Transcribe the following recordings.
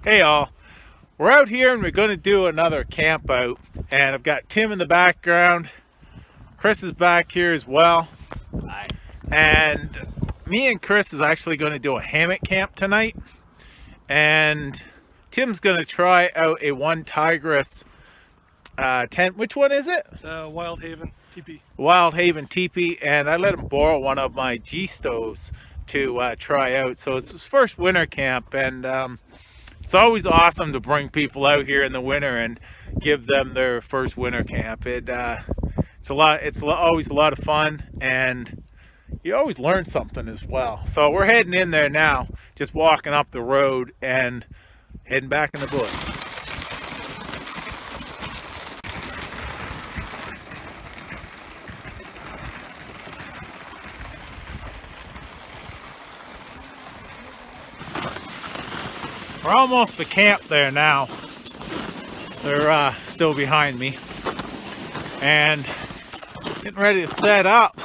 Hey all, we're out here and we're going to do another camp out, and I've got Tim in the background. Chris is back here as well. Hi. And me and Chris is actually going to do a hammock camp tonight, and Tim's going to try out a one tigress tent. Which one is it? Wild Haven TP. Wild Haven teepee, and I let him borrow one of my G stoves to try out. So it's his first winter camp, and it's always awesome to bring people out here in the winter and give them their first winter camp. It's always a lot of fun, and you always learn something as well. So we're heading in there now, just walking up the road and heading back in the bush. We're almost to camp there now. They're still behind me, and getting ready to set up.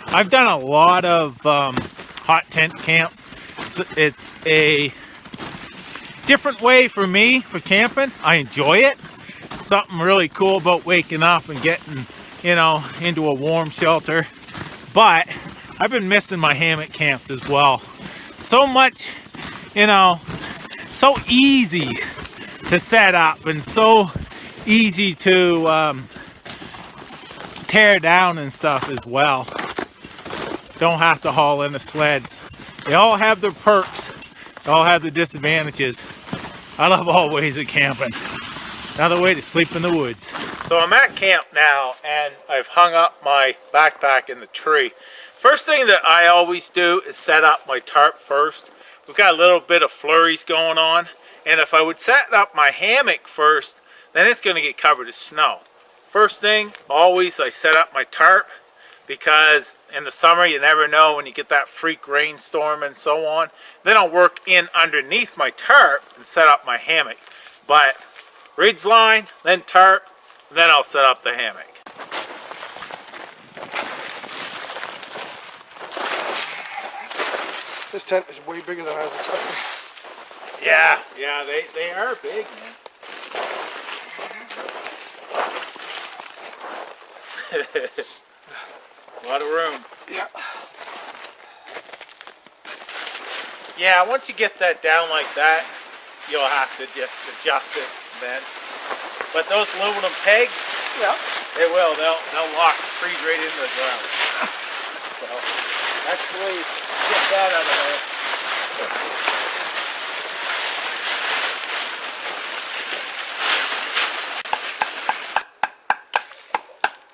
I've done a lot of hot tent camps. It's a different way for me for camping. I enjoy it. Something really cool about waking up and getting, into a warm shelter. But I've been missing my hammock camps as well. So much, so easy to set up and so easy to tear down and stuff as well. Don't have to haul in the sleds. They all have their perks. They all have their disadvantages. I love all ways of camping. Another way to sleep in the woods. So I'm at camp now, and I've hung up my backpack in the tree. First thing that I always do is set up my tarp first. We've got a little bit of flurries going on, and if I would set up my hammock first, then it's going to get covered in snow. First thing, always I set up my tarp, because in the summer you never know when you get that freak rainstorm and so on. Then I'll work in underneath my tarp and set up my hammock. But ridge line, then tarp, then I'll set up the hammock. This tent is way bigger than I was expecting. Yeah, they are big, man. A lot of room. Yeah. Yeah, once you get that down like that, you'll have to just adjust it then. But those aluminum pegs, Yeah. they'll lock, freeze right into the ground. So that's the way you get that out of there.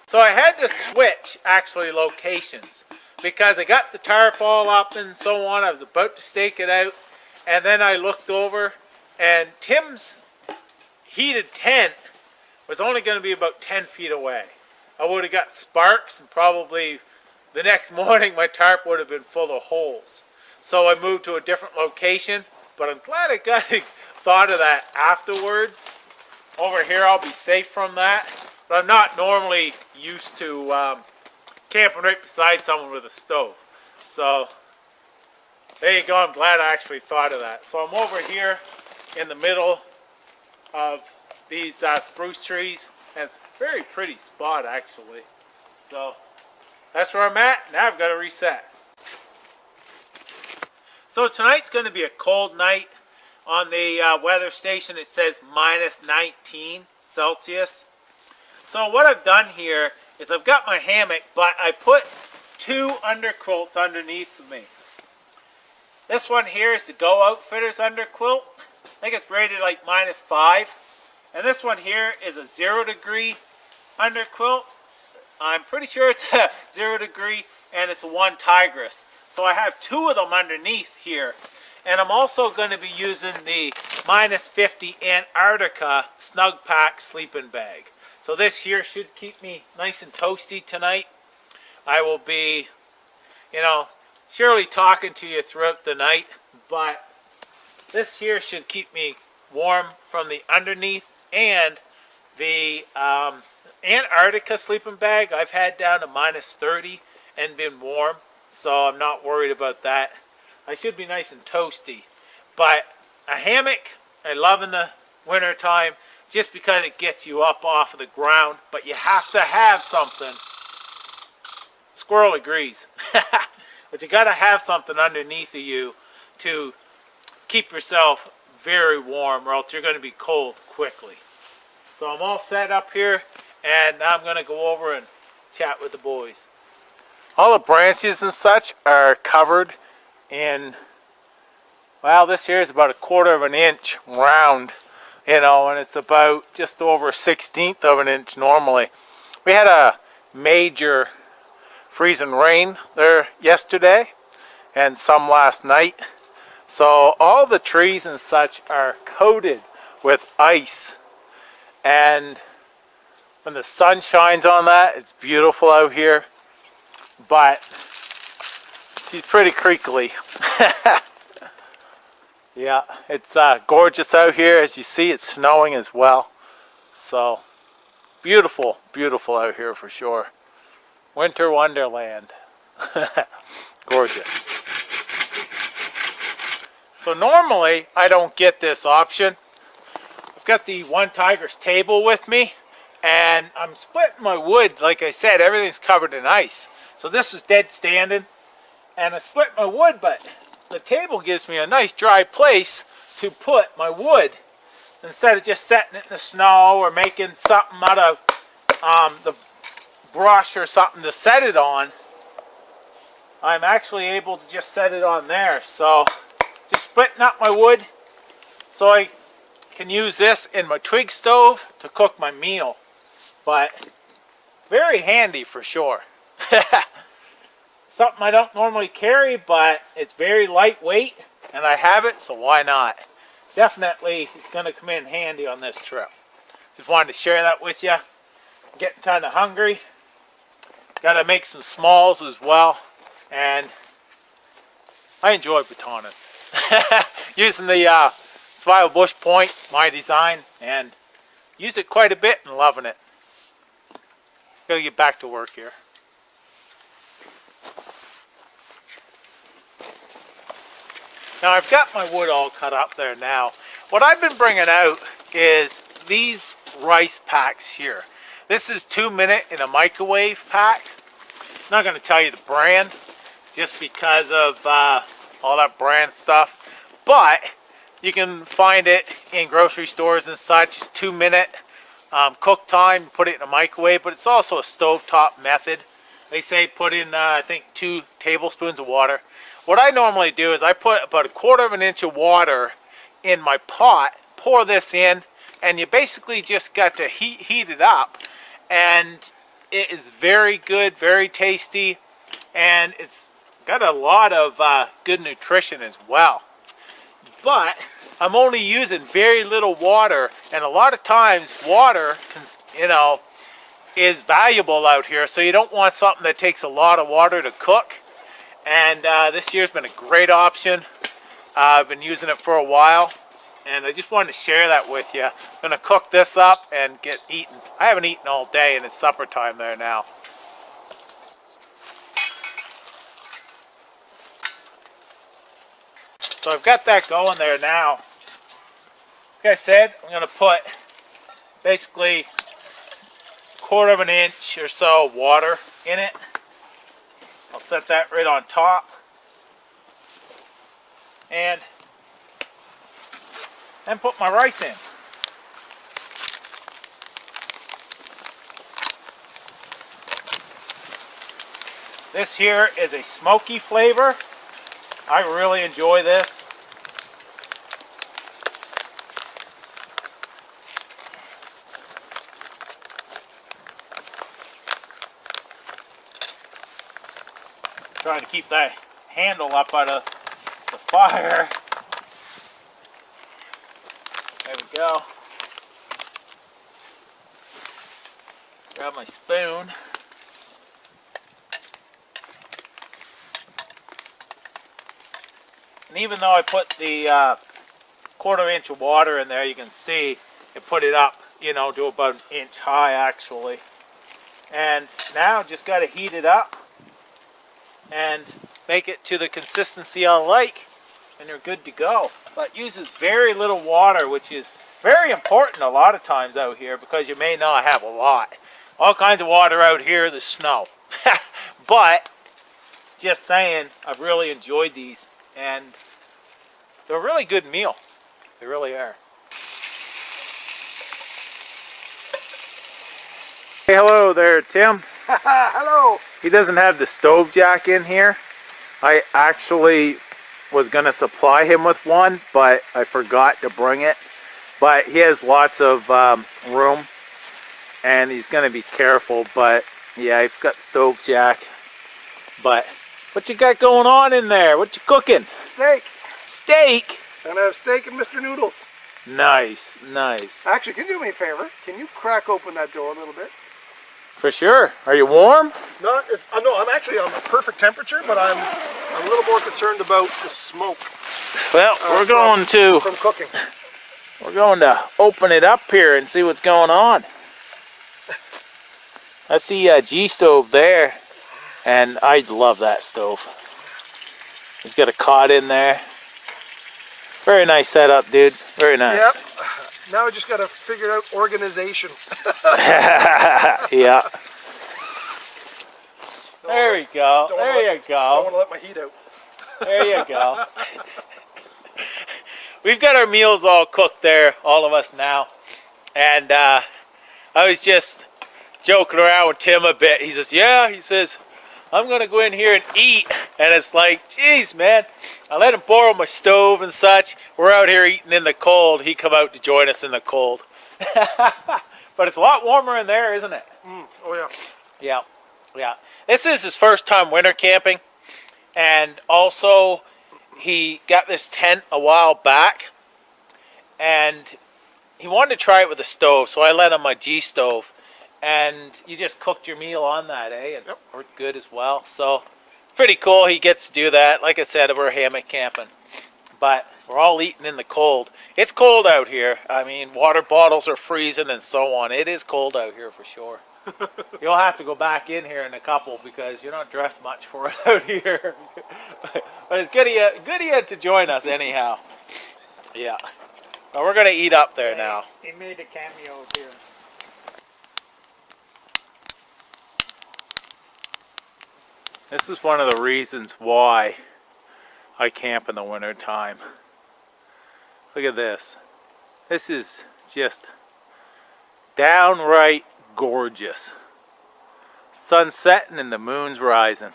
So I had to switch actually locations because I got the tarp all up and so on. I was about to stake it out, and then I looked over, and Tim's heated tent was only going to be about 10 feet away. I would have got sparks, and probably the next morning my tarp would have been full of holes. So I moved to a different location, but I'm glad I thought of that afterwards. Over here I'll be safe from that, but I'm not normally used to camping right beside someone with a stove. So there you go, I'm glad I actually thought of that. So I'm over here in the middle of these spruce trees, and it's a very pretty spot actually. So that's where I'm at. Now I've got to reset. So tonight's going to be a cold night. On the weather station it says minus 19 Celsius. So what I've done here is I've got my hammock, but I put two underquilts underneath of me. This one here is the Go Outfitters underquilt. I think it's rated like -5. And this one here is a 0 degree underquilt. I'm pretty sure it's a 0 degree, and it's a one tigress. So I have two of them underneath here. And I'm also going to be using the -50 Antarctica Snug Pack sleeping bag. So this here should keep me nice and toasty tonight. I will be, surely talking to you throughout the night, but this here should keep me warm from the underneath. And the Antarctica sleeping bag I've had down to -30 and been warm, so I'm not worried about that. I should be nice and toasty. But A hammock I love in the winter time just because it gets you up off of the ground, but you have to have something. Squirrel agrees. But you got to have something underneath of you to keep yourself very warm, or else you're going to be cold quickly. So I'm all set up here, and now I'm going to go over and chat with the boys. All the branches and such are covered in, well, this here is about 1/4 of an inch round, you know, and it's about just over 1/16 of an inch normally. We had a major freezing rain there yesterday and some last night. So all the trees and such are coated with ice, and when the sun shines on that, it's beautiful out here, but she's pretty creakly. Yeah, it's gorgeous out here. As you see, it's snowing as well. So beautiful, beautiful out here for sure. Winter wonderland. Gorgeous. So normally I don't get this option. I've got the One Tigers table with me, and I'm splitting my wood. Like I said, everything's covered in ice. So this is dead standing, and I split my wood, but the table gives me a nice dry place to put my wood instead of just setting it in the snow or making something out of the brush or something to set it on. I'm actually able to just set it on there. So just splitting up my wood so I can use this in my twig stove to cook my meal. But very handy for sure. Something I don't normally carry, but it's very lightweight and I have it, so why not? Definitely it's going to come in handy on this trip. Just wanted to share that with you. I'm getting kind of hungry. Got to make some smalls as well, and I enjoy batoning. Using the Survival Bush Point, my design, and used it quite a bit and loving it. Gotta get back to work here. Now I've got my wood all cut up there now. What I've been bringing out is these rice packs here. This is 2-minute in a microwave pack. I'm not going to tell you the brand just because of all that brand stuff, but you can find it in grocery stores and such. It's 2-minute cook time. Put it in a microwave, but it's also a stovetop method. They say put in I think 2 tablespoons of water. What I normally do is I put about 1/4 of an inch of water in my pot, pour this in, and you basically just got to heat it up. And it is very good, very tasty, and it's got a lot of good nutrition as well. But I'm only using very little water, and a lot of times water, you know, is valuable out here, so you don't want something that takes a lot of water to cook. And this year's been a great option. I've been using it for a while, and I just wanted to share that with you. I'm going to cook this up and get eaten. I haven't eaten all day, and it's supper time there now. So I've got that going there now. Like I said, I'm going to put basically 1/4 of an inch or so of water in it. I'll set that right on top. And then put my rice in. This here is a smoky flavor. I really enjoy this. Trying to keep that handle up out of the fire. There we go. Grab my spoon. And even though I put the 1/4 inch of water in there, you can see it put it up, you know, to about 1 inch high actually. And now just got to heat it up and make it to the consistency I like, and they're good to go. But uses very little water, which is very important a lot of times out here because you may not have a lot. All kinds of water out here, the snow. But just saying, I've really enjoyed these, and they're a really good meal. They really are. Hey, hello there, Tim. Hello. He doesn't have the stove jack in here. I actually was going to supply him with one, but I forgot to bring it. But he has lots of room, and he's going to be careful. But yeah, I've got stove jack. But what you got going on in there? What you cooking? Steak. Steak? Gonna have steak and Mr. Noodles. Nice, nice. Actually, can you do me a favor? Can you crack open that door a little bit? For sure. Are you warm? No, I'm actually on the perfect temperature, but I'm a little more concerned about the smoke. Well, we're going to cooking. We're going to open it up here and see what's going on. I see a G stove there, and I love that stove. He's got a cot in there. Very nice setup, dude. Very nice. Yep. Now I just got to figure out organization. Yeah. There we go. There you go. Don't want to let my heat out. There you go. We've got our meals all cooked there, all of us now. And I was just joking around with Tim a bit. He says, yeah, he says, I'm going to go in here and eat. And it's like, geez, man, I let him borrow my stove and such. We're out here eating in the cold. He come out to join us in the cold. But it's a lot warmer in there, isn't it? Oh, yeah. Yeah, yeah. This is his first time winter camping. And also, he got this tent a while back. And he wanted to try it with a stove. So I let him my G stove. And you just cooked your meal on that, eh? And yep. Worked good as well. So, pretty cool he gets to do that. Like I said, we're hammock camping. But we're all eating in the cold. It's cold out here. I mean, water bottles are freezing and so on. It is cold out here for sure. You'll have to go back in here in a couple because you're not dressed much for it out here. But it's good of you to join us anyhow. Yeah. Well, we're going to eat up there now. He made a cameo here. This is one of the reasons why I camp in the winter time. Look at this. This is just downright gorgeous. Sun's setting and the moon's rising.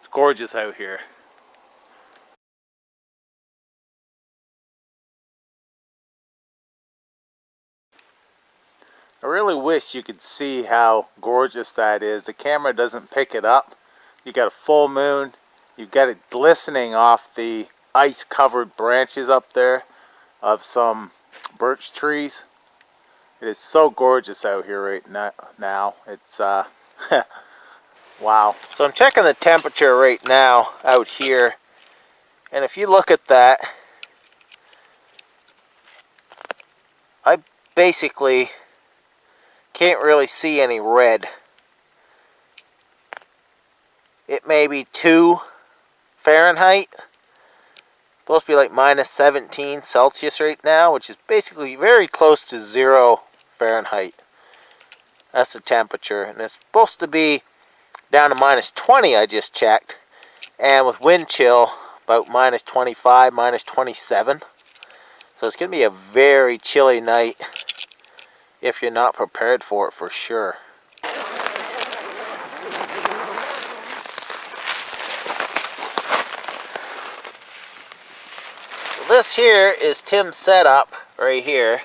It's gorgeous out here. I really wish you could see how gorgeous that is. The camera doesn't pick it up. You got a full moon. You've got it glistening off the ice-covered branches up there of some birch trees. It is so gorgeous out here right now. It's wow. So I'm checking the temperature right now out here, and if you look at that, I basically can't really see any red. It may be 2 Fahrenheit. Supposed to be like minus 17 Celsius right now, which is basically very close to 0 Fahrenheit. That's the temperature. And it's supposed to be down to minus 20, I just checked. And with wind chill, about minus 25, minus 27. So it's going to be a very chilly night if you're not prepared for it, for sure. This here is Tim's setup right here.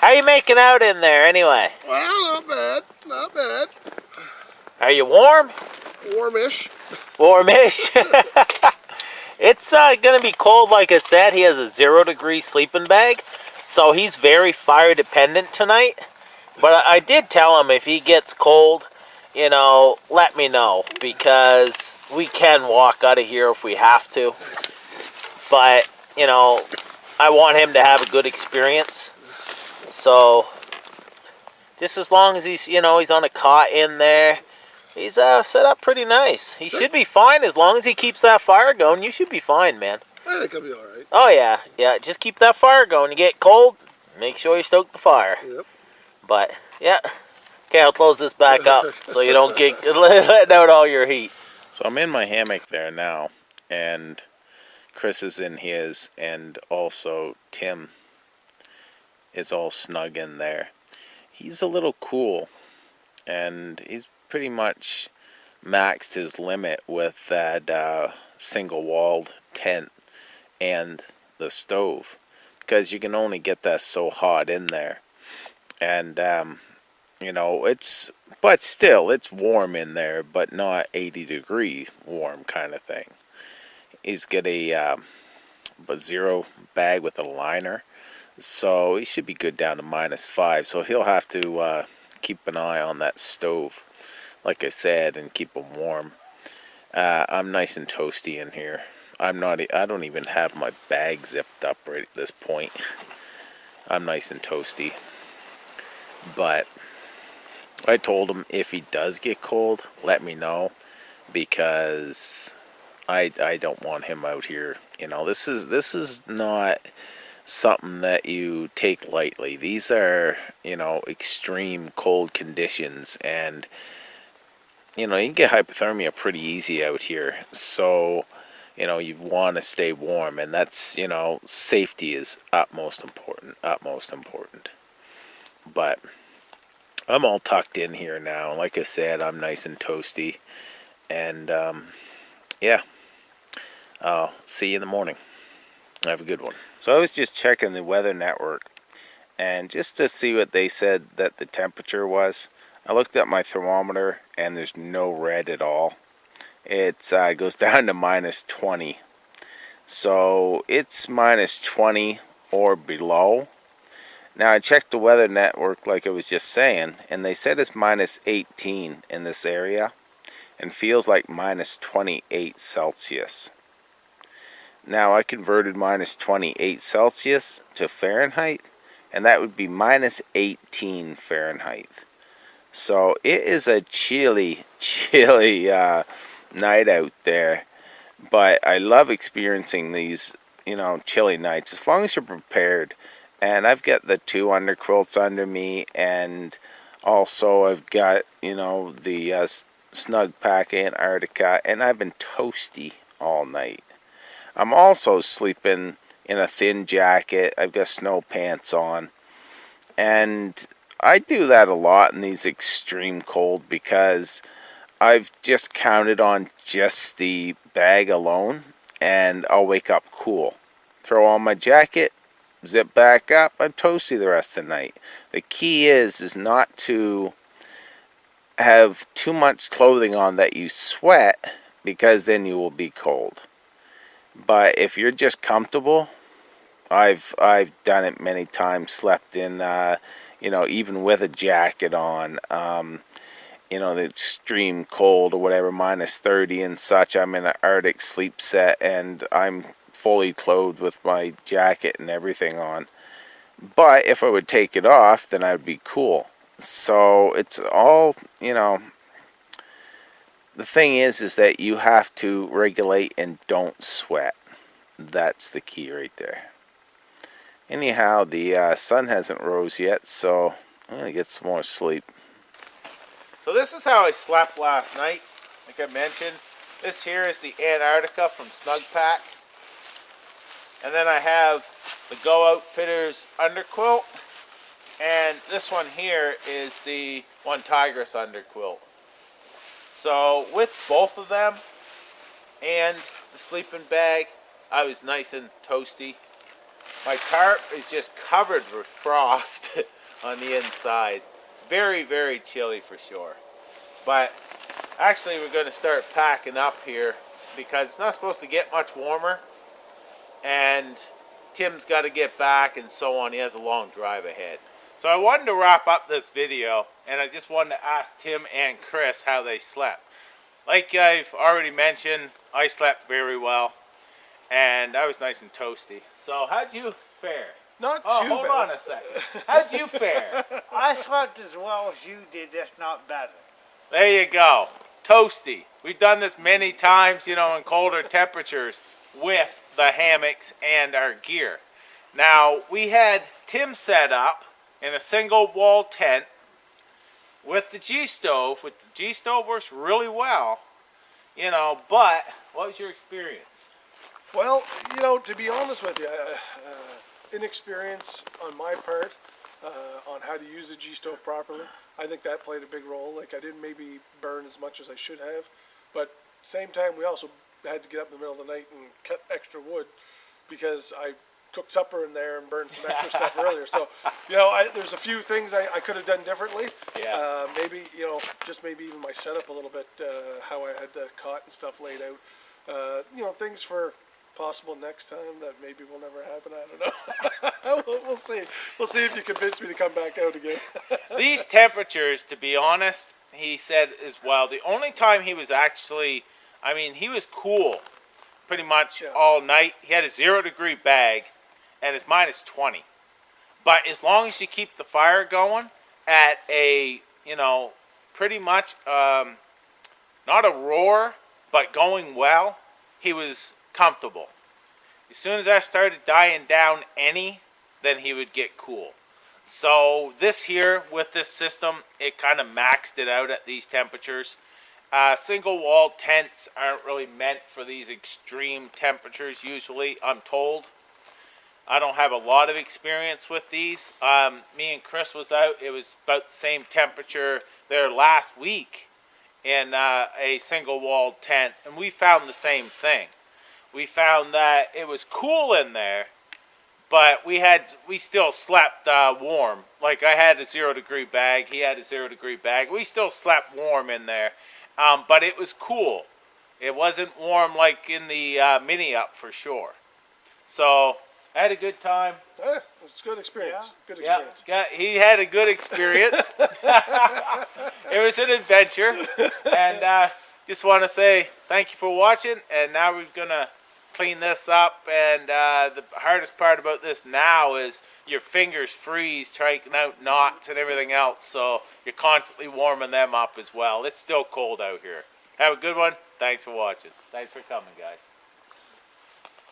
How you making out in there anyway? Well, not bad. Not bad. Are you warm? Warmish. Warmish. It's going to be cold, like I said. He has a 0-degree sleeping bag, so he's very fire dependent tonight. But I did tell him if he gets cold, you know, let me know, because we can walk out of here if we have to. But you know, I want him to have a good experience. So, just as long as he's, you know, he's on a cot in there, he's set up pretty nice. He should be fine as long as he keeps that fire going. You should be fine, man. I think I'll be all right. Oh yeah, yeah. Just keep that fire going. You get cold, make sure you stoke the fire. Yep. But yeah, okay, I'll close this back up so you don't get letting out all your heat. So I'm in my hammock there now, and Chris is in his, and also Tim is all snug in there. He's a little cool, and he's pretty much maxed his limit with that single-walled tent and the stove, because you can only get that so hot in there. And you know, but still it's warm in there, but not 80-degree warm kind of thing. He's got a zero bag with a liner, so he should be good down to -5. So he'll have to keep an eye on that stove, like I said, and keep him warm. I'm nice and toasty in here. I don't even have my bag zipped up right at this point. I'm nice and toasty. But I told him if he does get cold, let me know, because I don't want him out here. You know, this is not something that you take lightly. These are, you know, extreme cold conditions, and you know, you can get hypothermia pretty easy out here. So, you know, you want to stay warm, and that's, you know, safety is utmost important. But I'm all tucked in here now. Like I said, I'm nice and toasty. And, yeah. I'll see you in the morning. Have a good one. So I was just checking the weather network, and just to see what they said that the temperature was, I looked at my thermometer, and there's no red at all. It goes down to -20. So it's -20 or below. Now I checked the weather network like I was just saying, and they said it's -18 in this area and feels like -28 Celsius. Now I converted -28 Celsius to Fahrenheit, and that would be -18 Fahrenheit. So it is a chilly night out there, but I love experiencing these, you know, chilly nights as long as you're prepared. And I've got the 2 underquilts under me, and also I've got, you know, the Snug Pack Antarctica, and I've been toasty all night. I'm also sleeping in a thin jacket. I've got snow pants on, and I do that a lot in these extreme cold because I've just counted on just the bag alone, and I'll wake up cool. Throw on my jacket, zip back up, I'm toasty the rest of the night. The key is not to have too much clothing on that you sweat, because then you will be cold. But if you're just comfortable, I've done it many times, slept in, you know, even with a jacket on, you know, the extreme cold or whatever, -30 and such. I'm in an Arctic sleep set, and I'm fully clothed with my jacket and everything on. But if I would take it off, then I would be cool. So it's all, you know, the thing is that you have to regulate and don't sweat. That's the key right there. Anyhow, the sun hasn't rose yet, so I'm going to get some more sleep. So this is how I slept last night. Like I mentioned, this here is the Antarctica from Snug Pack. And then I have the Go Outfitters underquilt. And this one here is the One Tigress underquilt. So with both of them and the sleeping bag, I was nice and toasty. My tarp is just covered with frost on the inside. Very, very chilly for sure. But actually we're going to start packing up here because it's not supposed to get much warmer. And Tim's got to get back and so on. He has a long drive ahead. So I wanted to wrap up this video, and I just wanted to ask Tim and Chris how they slept. Like I've already mentioned, I slept very well, and I was nice and toasty. So how'd you fare? Not too hold bad. on a second. How'd you fare? I slept as well as you did, if not better. There you go. Toasty. We've done this many times, you know, in colder temperatures with the hammocks and our gear. Now, we had Tim set up in a single wall tent with the G-stove. With the G-stove works really well, you know, but what was your experience? Well, you know, to be honest with you, inexperience on my part on how to use the G-stove properly. I think that played a big role. Like, I didn't maybe burn as much as I should have, but same time we also had to get up in the middle of the night and cut extra wood because I cooked supper in there and burned some extra stuff earlier. So, you know, there's a few things I could have done differently. Yeah. Maybe, you know, just maybe even my setup a little bit, how I had the cot and stuff laid out. You know, things for possible next time that maybe will never happen. I don't know. we'll see. We'll see if you convince me to come back out again. These temperatures, to be honest, he said as well, the only time he was actually, I mean, he was cool pretty much all night. He had a 0-degree bag and it's minus 20. But as long as you keep the fire going at a, you know, pretty much not a roar, but going well, he was comfortable. As soon as I started dying down then he would get cool. So this here, with this system, it kind of maxed it out at these temperatures. Single wall tents aren't really meant for these extreme temperatures usually, I'm told. I don't have a lot of experience with these. Me and Chris was out. It was about the same temperature there last week in a single wall tent, and we found the same thing. We found that it was cool in there, but we still slept warm. Like, I had a 0-degree bag, he had a 0-degree bag. We still slept warm in there, but it was cool. It wasn't warm like in the mini up for sure. So I had a good time. It was a good experience. Good experience. Yeah, he had a good experience. It was an adventure, and just want to say thank you for watching. And now we're gonna clean this up, and the hardest part about this now is your fingers freeze taking out knots and everything else, so you're constantly warming them up as well. It's still cold out here. Have a good one. Thanks for watching. Thanks for coming, guys.